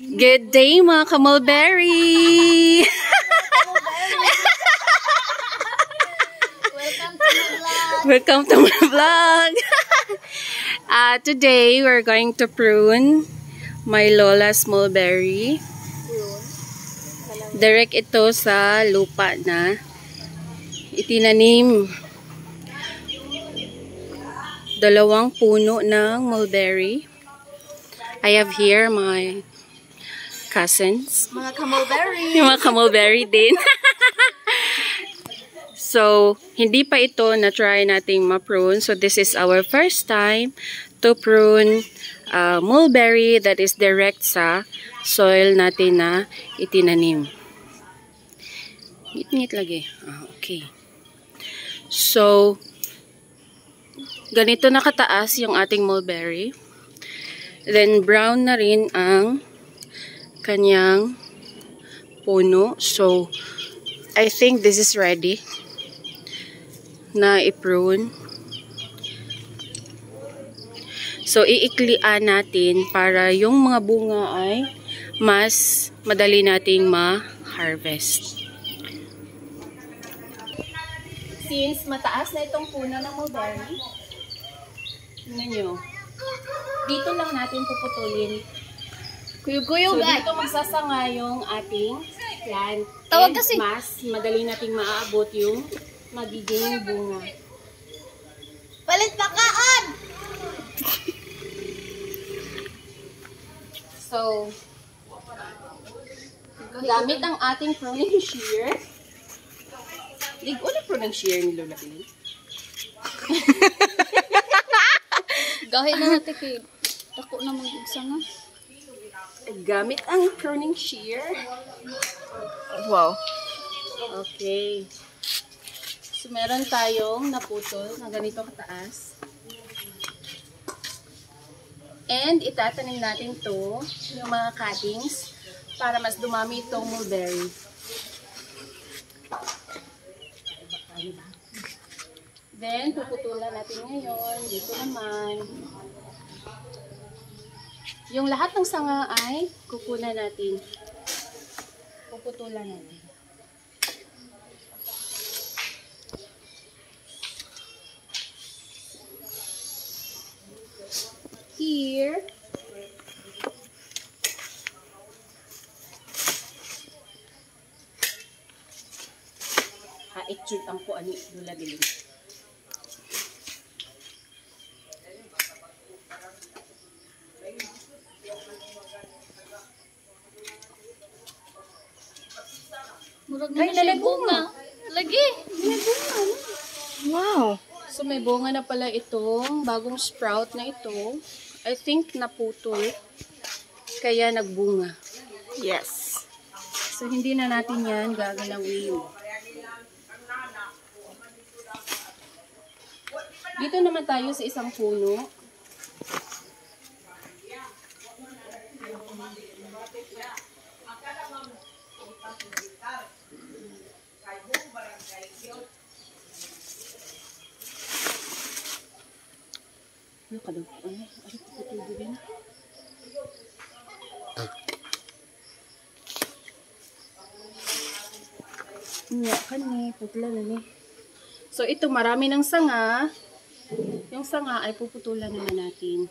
Good day mga ka-mulberry! Welcome to my vlog! Today we're going to prune my lola's mulberry. Direct ito sa lupa na itinanim. 2 puno ng mulberry. I have here my cousins. Mga ka-mulberry. Mga ka-mulberry din. So, hindi pa ito na-try nating ma-prune. So, this is our first time to prune mulberry that is direct sa soil natin na itinanim. Ngit-ngit lagi. Okay. So, ganito nakataas yung ating mulberry. Then, brown na rin ang kanyang puno. So, I think this is ready na i-prune. So, iiklian natin para yung mga bunga ay mas madali nating ma-harvest. Since mataas na itong puno ng mulberry, tingnan nyo, dito lang natin puputulin. Kuyog-kuyog, so, dito magsasanga yung ating plant. Tawag kasi. Mas madali nating maaabot yung magiging bunga. Palit pakaan! So, gamit ang ating pruning shear. Ulit pruning shear ni Lola Billy. Gahit na natin kay ako na mag-igsa nga. Gamit ang pruning shear. Wow. Okay. So, meron tayong naputol na ganito kataas. And, itatanim natin to, yung mga cuttings, para mas dumami itong mulberry. Then, puputulan natin ngayon. Dito naman. Yung lahat ng sanga ay kukunan natin. Puputulan natin. Here. Haitchud ang po ani Lola Billy. Murag na siya bunga. Lagi. May bunga. Wow. So, may bunga na pala itong bagong sprout na ito. I think naputol. Kaya nagbunga. Yes. So, hindi na natin yan gagalawin. Dito naman tayo sa isang puno. Ano ka daw? Ano ka tutugin? Nga ka ni, putla na ni. So, ito marami ng sanga. Yung sanga ay puputulan naman natin.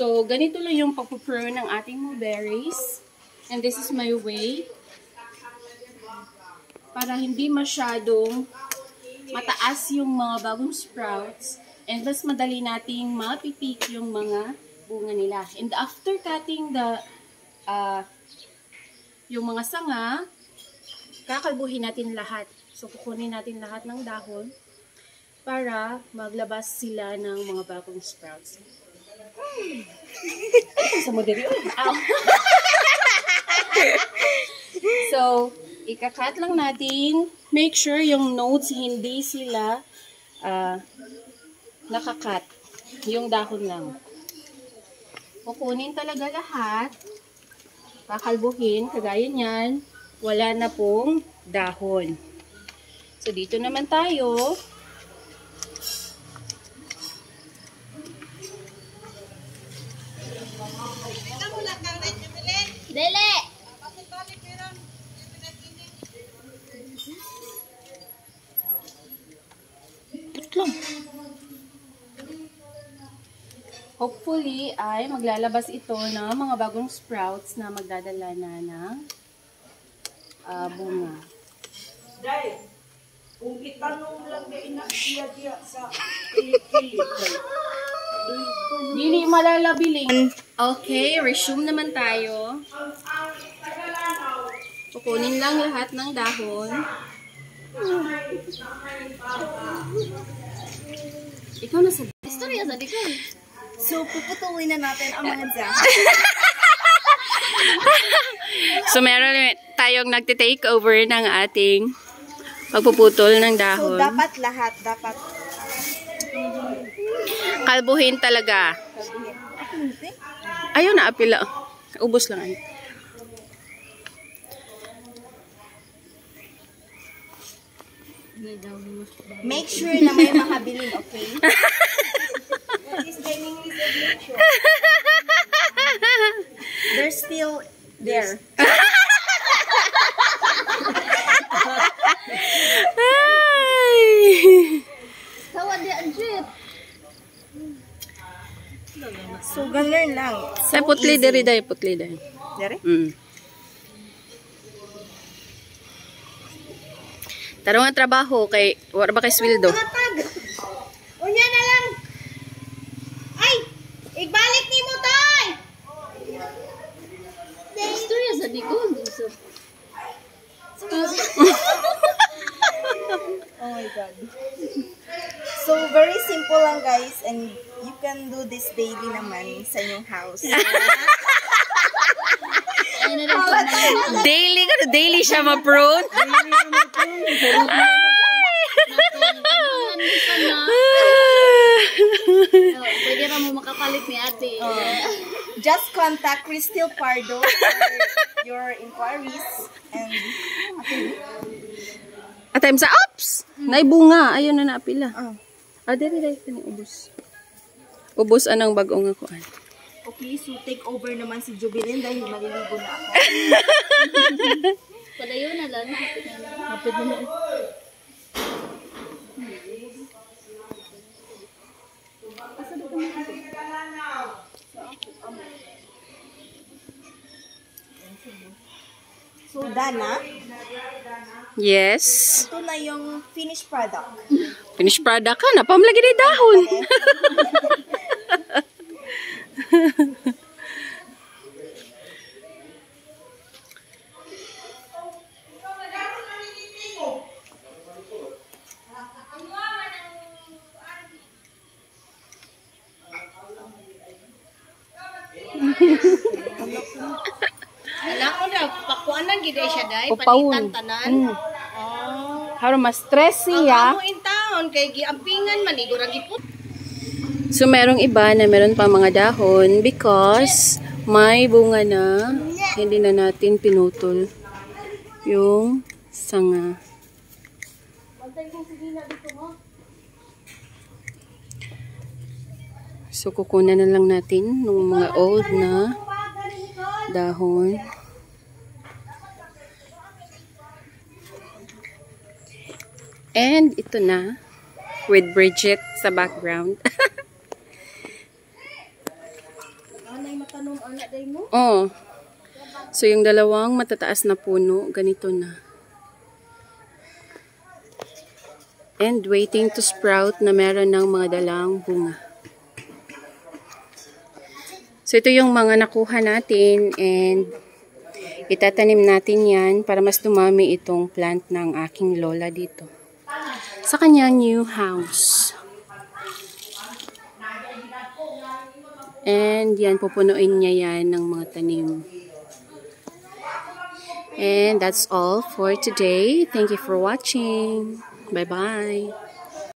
So, ganito lang yung pagpuprune ng ating mulberries. And this is my way. Para hindi masyadong mataas yung mga bagong sprouts. And mas madali nating mapipik yung mga bunga nila. And after cutting yung mga sanga, kakalbuhin natin lahat. So, kukunin natin lahat ng dahon para maglabas sila ng mga bagong sprouts. Sa modeli. So, ikakat lang natin. Make sure yung nodes hindi sila nakakat. Yung dahon lang. Kukunin talaga lahat. Kakalbuhin. Kagaya niyan. Wala na pong dahon. So, dito naman tayo. Dele! Lang. Hopefully ay maglalabas ito ng mga bagong sprouts na magdadala na ng bunga. Dahil, kung itanong lang na inaksiya sa kilikili. Dili malalabiling. Okay, resume naman tayo. Kukunin lang lahat ng dahon. Ikaw na sa Istorya sa dikon. So, puputulin na natin ang mga dahon. So, meron tayong nagte-take over ng ating pagpuputol ng So, dahon. dapat lahat, dapat. Kalbuhin talaga. Ayaw na apila. Ubos lang ay. Make sure na may makabilin, okay? They're still there. Tawad di ang jeep. So, ganun lang. Sa putli diri day, putli day. Dere? Tarong nga trabaho kay wala ba kay sweldo? Unya na lang. Ay! Igbalik ni mo, tay! Istorya sa dikon. Oh my God. So, very simple lang, guys. And you can do this daily naman sa inyong house. Ay na lang. Daily ka, daily siya ma-prune. Pwede na mo makapalit ni ate. Just contact Crystal Pardo for your inquiries. And, At time sa ops. Naibunga, ayun na napila. oh. Diri kani ubos. Ubos anang bag-ong ako. Okay, so take over naman si Jubilin dahil maliligo na ako. Padayon na lang. Hapit na lang. So, Dana, Yes. ito na yung finished product. Finished product ka na. Pamlagi na yung dahon. Alam ko na, pakuan lang gid siya dai, Upawon. tanan. Harap mas stress siya. Amo in town kay giampingan maligo ra gipot. So, merong iba na meron pa mga dahon because may bunga na hindi na natin pinutol yung sanga. So, kukunan na lang natin ng mga old na dahon. And ito na with Bridget sa background. Anay matanong anak day mo? Oh. So, yung dalawang matataas na puno, ganito na. And waiting to sprout na meron ng mga dalang bunga. So, ito yung mga nakuha natin and itatanim natin yan para mas dumami itong plant ng aking lola dito. Sa kanyang new house. And yan, pupunuin niya yan ng mga tanim. And that's all for today. Thank you for watching. Bye-bye.